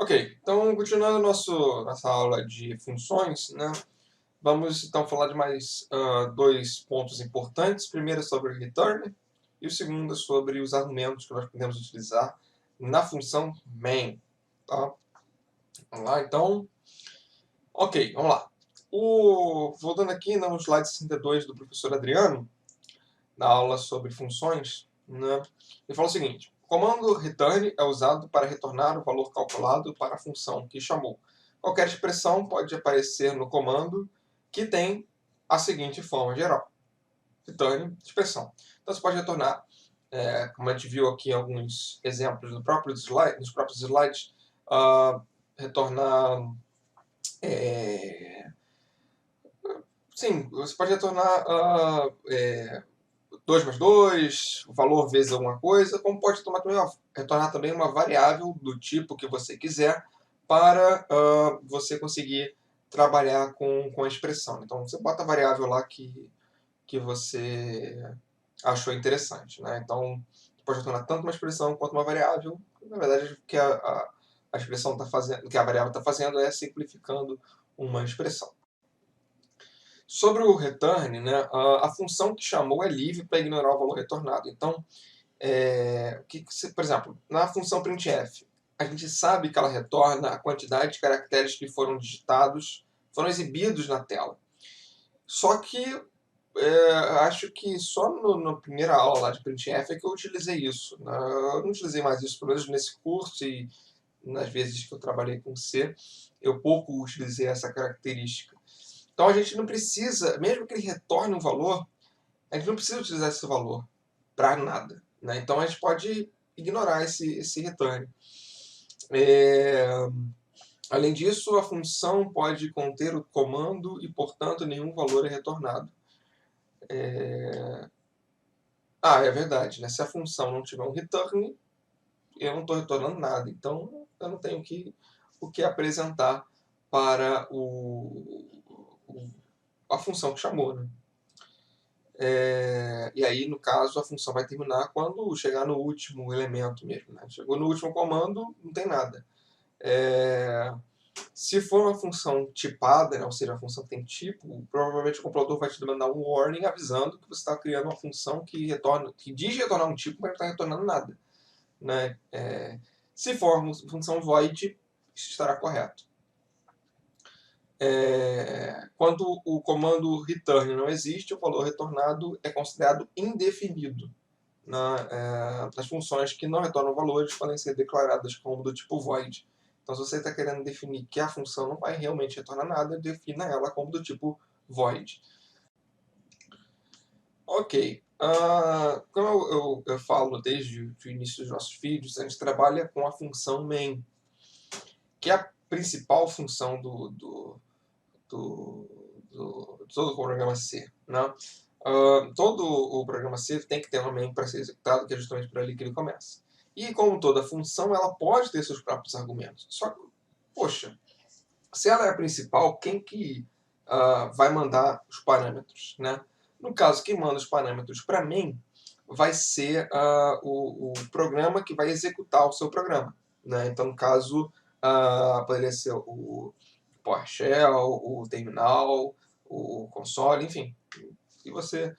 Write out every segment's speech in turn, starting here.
Ok, então continuando nossa aula de funções, né, vamos então falar de mais dois pontos importantes. O primeiro é sobre o return e o segundo é sobre os argumentos que nós podemos utilizar na função main. Tá? Vamos lá, então. Ok, vamos lá. Voltando aqui no slide 62 do professor Adriano, na aula sobre funções, né, ele fala o seguinte: o comando return é usado para retornar o valor calculado para a função que chamou. Qualquer expressão pode aparecer no comando que tem a seguinte forma geral: return expressão. Então você pode retornar, como a gente viu aqui em alguns exemplos nos próprios slides, retornar. Sim, você pode retornar 2 mais 2, o valor vezes alguma coisa, como pode retornar também uma variável do tipo que você quiser para você conseguir trabalhar com a expressão. Então, você bota a variável lá que você achou interessante. Né? Então, você pode retornar tanto uma expressão quanto uma variável. Na verdade, o que a expressão está fazendo, o que a variável está fazendo é simplificando uma expressão. Sobre o return, né, a função que chamou é livre para ignorar o valor retornado. Então, por exemplo, na função printf, a gente sabe que ela retorna a quantidade de caracteres que foram digitados, foram exibidos na tela. Só que acho que só na primeira aula lá de printf é que eu utilizei isso. Eu não utilizei mais isso, pelo menos nesse curso e nas vezes que eu trabalhei com C, eu pouco utilizei essa característica. Então a gente não precisa, mesmo que ele retorne um valor, a gente não precisa utilizar esse valor para nada. Né? Então a gente pode ignorar esse return. Além disso, a função pode conter o comando e, portanto, nenhum valor é retornado. É verdade, né? Se a função não tiver um return, eu não estou retornando nada. Então eu não tenho o que apresentar para a função que chamou. Né? E aí, no caso, a função vai terminar quando chegar no último elemento mesmo. Né? Chegou no último comando, não tem nada. Se for uma função tipada, né, ou seja, a função que tem tipo, provavelmente o compilador vai te mandar um warning avisando que você está criando uma função que diz retornar um tipo, mas não está retornando nada. Né? Se for uma função void, isso estará correto. Quando o comando return não existe, o valor retornado é considerado indefinido. As funções que não retornam valores podem ser declaradas como do tipo void. Então, se você está querendo definir que a função não vai realmente retornar nada, defina ela como do tipo void. Ok. Como eu falo desde o início dos nossos vídeos, a gente trabalha com a função main, que é a principal função do todo o programa C. Né? Todo o programa C tem que ter uma main para ser executado, que é justamente por ali que ele começa. E como toda função, ela pode ter seus próprios argumentos. Só que, poxa, se ela é a principal, quem que vai mandar os parâmetros? Né? No caso, quem manda os parâmetros para main vai ser o programa que vai executar o seu programa. Né? Então, no caso, poderia ser o PowerShell, o terminal, o console, enfim. Se você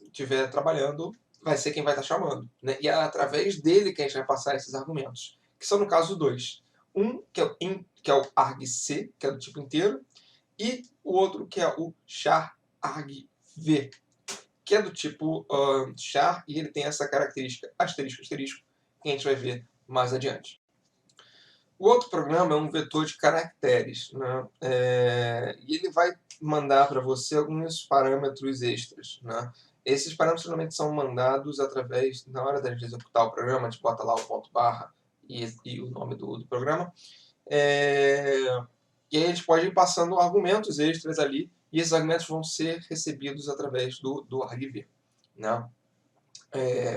estiver trabalhando, vai ser quem vai estar chamando. Né? E é através dele que a gente vai passar esses argumentos, que são, no caso, dois. Um, que é o argc, que é do tipo inteiro, e o outro, que é o char argv, que é do tipo char, e ele tem essa característica asterisco, asterisco, que a gente vai ver mais adiante. O outro programa é um vetor de caracteres, né? E ele vai mandar para você alguns parâmetros extras. Né? Esses parâmetros normalmente são mandados através, na hora da gente executar o programa, a gente bota lá o ponto barra e o nome do programa. E aí a gente pode ir passando argumentos extras ali, e esses argumentos vão ser recebidos através do argv. Né?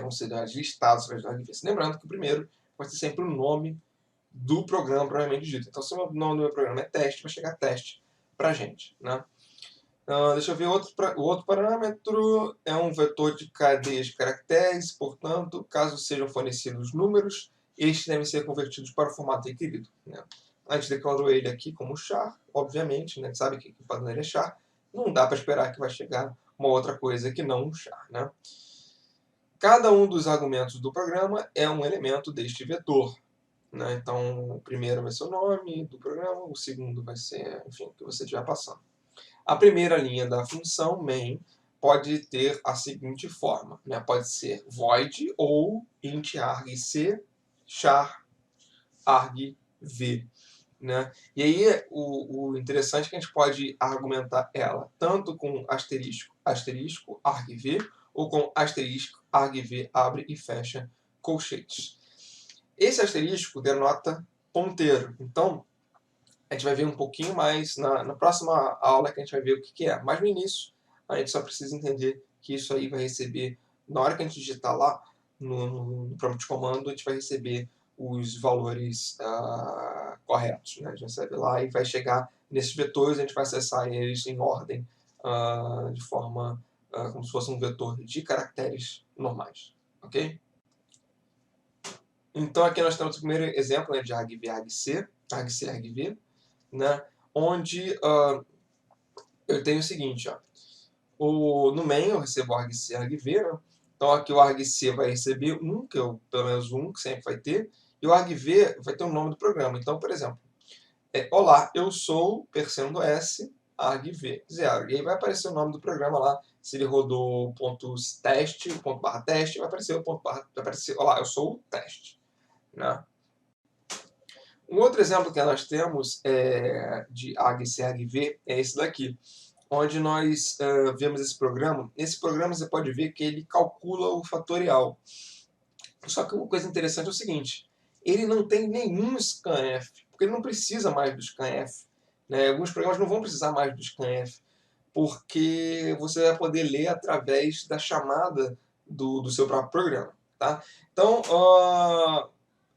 Vão ser listados através do argv. Lembrando que o primeiro vai ser sempre o nome do programa propriamente dito. Então, se o nome do meu programa é teste, vai chegar teste para a gente. Né? Deixa eu ver o outro parâmetro. É um vetor de cadeias de caracteres, portanto, caso sejam fornecidos números, estes devem ser convertidos para o formato requerido, né? A gente declarou ele aqui como char, obviamente, né? A gente sabe que o padrão dele é char. Não dá para esperar que vai chegar uma outra coisa que não um char, né? Cada um dos argumentos do programa é um elemento deste vetor, né? Então, o primeiro vai ser o nome do programa, o segundo vai ser, enfim, o que você estiver passando. A primeira linha da função main pode ter a seguinte forma, né? Pode ser void ou int argc char argv, né? E aí o interessante é que a gente pode argumentar ela tanto com asterisco, asterisco, argv, ou com asterisco, argv, abre e fecha colchetes. Esse asterisco denota ponteiro. Então, a gente vai ver um pouquinho mais na próxima aula, que a gente vai ver o que é. Mas no início, a gente só precisa entender que isso aí vai receber, na hora que a gente digitar lá no prompt de comando, a gente vai receber os valores corretos, né? A gente recebe lá e vai chegar nesses vetores, a gente vai acessar eles em ordem, de forma como se fosse um vetor de caracteres normais, ok? Então aqui nós temos o primeiro exemplo, né, de argv, argc, argc, argv, né, onde eu tenho o seguinte, no main eu recebo argc, argv, né? Então aqui o argc vai receber 1, que é pelo menos 1, que sempre vai ter, e o argv vai ter o nome do programa. Então, por exemplo, olá, eu sou %s argv 0. E aí vai aparecer o nome do programa lá. Se ele rodou .teste, ./teste, vai aparecer vai aparecer, olá, eu sou o teste, né? Um outro exemplo que nós temos de argc-argv é esse daqui, onde nós vemos esse programa. Nesse programa você pode ver que ele calcula o fatorial. Só que uma coisa interessante é o seguinte, ele não tem nenhum scanf, porque ele não precisa mais do scanf, né? Alguns programas não vão precisar mais do scanf, porque você vai poder ler através da chamada do seu próprio programa, tá? Então,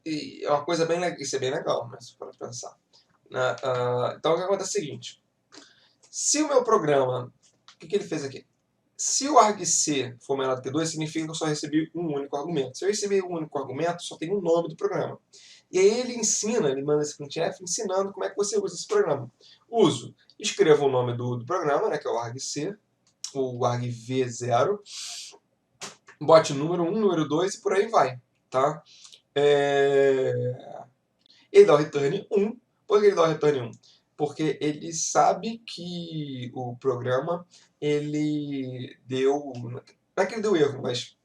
é uma coisa bem legal, isso é bem legal, né, se for pensar, né? Então, o que acontece é o seguinte, se o meu programa, o que ele fez aqui? Se o argc for menor do que 2, significa que eu só recebi um único argumento. Se eu receber um único argumento, só tem o nome do programa. E aí ele manda esse printf ensinando como é que você usa esse programa. Escreva o nome do programa, né, que é o argc, o argv0, bote número 1, número 2 e por aí vai, tá? Ele dá o return 1. Por que ele dá o return 1? Porque ele sabe que o programa, ele deu... Não é que ele deu erro, mas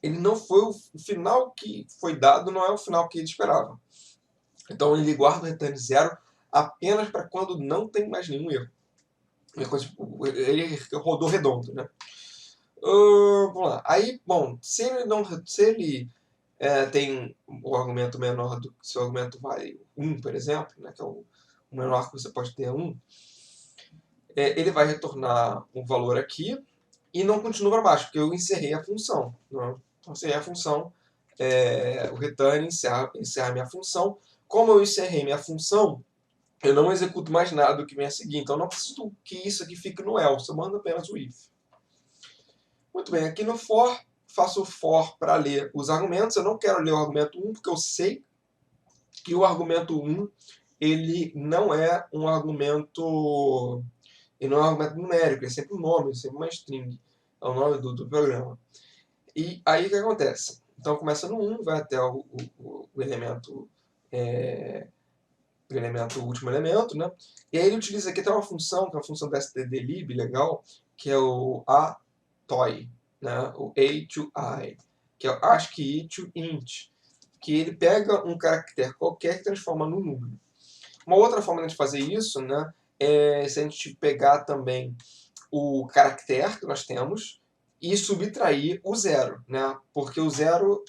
ele não foi o final que foi dado, não é o final que ele esperava. Então ele guarda o return 0 apenas para quando não tem mais nenhum erro. Ele rodou redondo, né? Vamos lá. Aí, bom, se ele tem o argumento menor do que se o argumento vale 1, por exemplo, né, que é o menor que você pode ter 1, ele vai retornar um valor aqui e não continua para baixo, porque eu encerrei a função. Né? Então, encerrei a função, o return encerra minha função. Como eu encerrei minha função, eu não executo mais nada do que vem a seguir. Então, eu não preciso que isso aqui fique no else, eu mando apenas o if. Muito bem, aqui no for, faço o for para ler os argumentos. Eu não quero ler o argumento 1, porque eu sei que o argumento 1 ele não é um argumento numérico, é sempre um nome, é sempre uma string, é o nome do programa. E aí o que acontece? Então começa no 1, vai até o elemento, o último elemento, né? E aí ele utiliza aqui até uma função, que é uma função da stdlib, legal, que é o atoy, né? O a to I, que é o ASCII to int, que ele pega um caractere qualquer e transforma num número. Uma outra forma de fazer isso, né, é se a gente pegar também o caractere que nós temos e subtrair o zero, né? Porque o zero,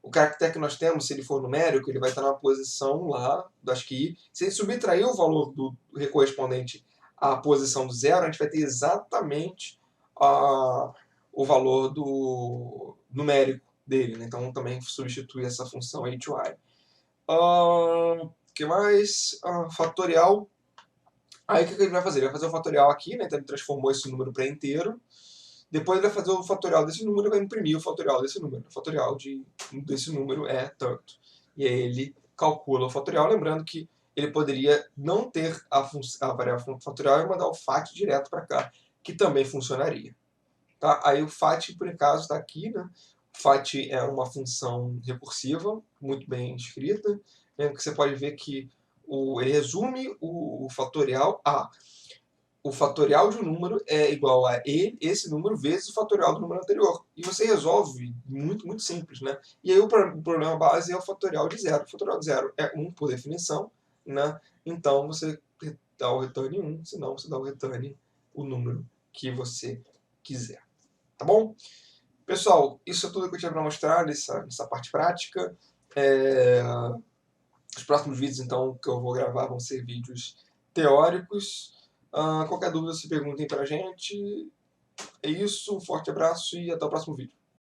o caractere que nós temos, se ele for numérico, ele vai estar na posição lá do ASCII. Se ele subtrair o valor do correspondente à posição do zero, a gente vai ter exatamente o valor do numérico dele, né? Então também substitui essa função a2i. Que mais? Fatorial. Aí o que ele vai fazer? Ele vai fazer o fatorial aqui, né? Então ele transformou esse número para inteiro. Depois ele vai fazer o fatorial desse número e vai imprimir o fatorial desse número. O fatorial desse número é tanto. E aí ele calcula o fatorial, lembrando que ele poderia não ter a variável fatorial e mandar o FAT direto para cá, que também funcionaria. Tá? Aí o FAT, por acaso, está aqui. Né? O FAT é uma função recursiva, muito bem escrita. Que você pode ver que ele resume o fatorial a o fatorial de um número é igual a esse número vezes o fatorial do número anterior. E você resolve muito, muito simples. Né? E aí o problema base é o fatorial de zero. O fatorial de zero é 1 por definição. Né? Então você dá o return 1, senão você dá o return o número que você quiser. Tá bom? Pessoal, isso é tudo que eu tinha para mostrar nessa parte prática. Os próximos vídeos, então, que eu vou gravar vão ser vídeos teóricos. Qualquer dúvida, se perguntem pra gente. É isso, um forte abraço e até o próximo vídeo.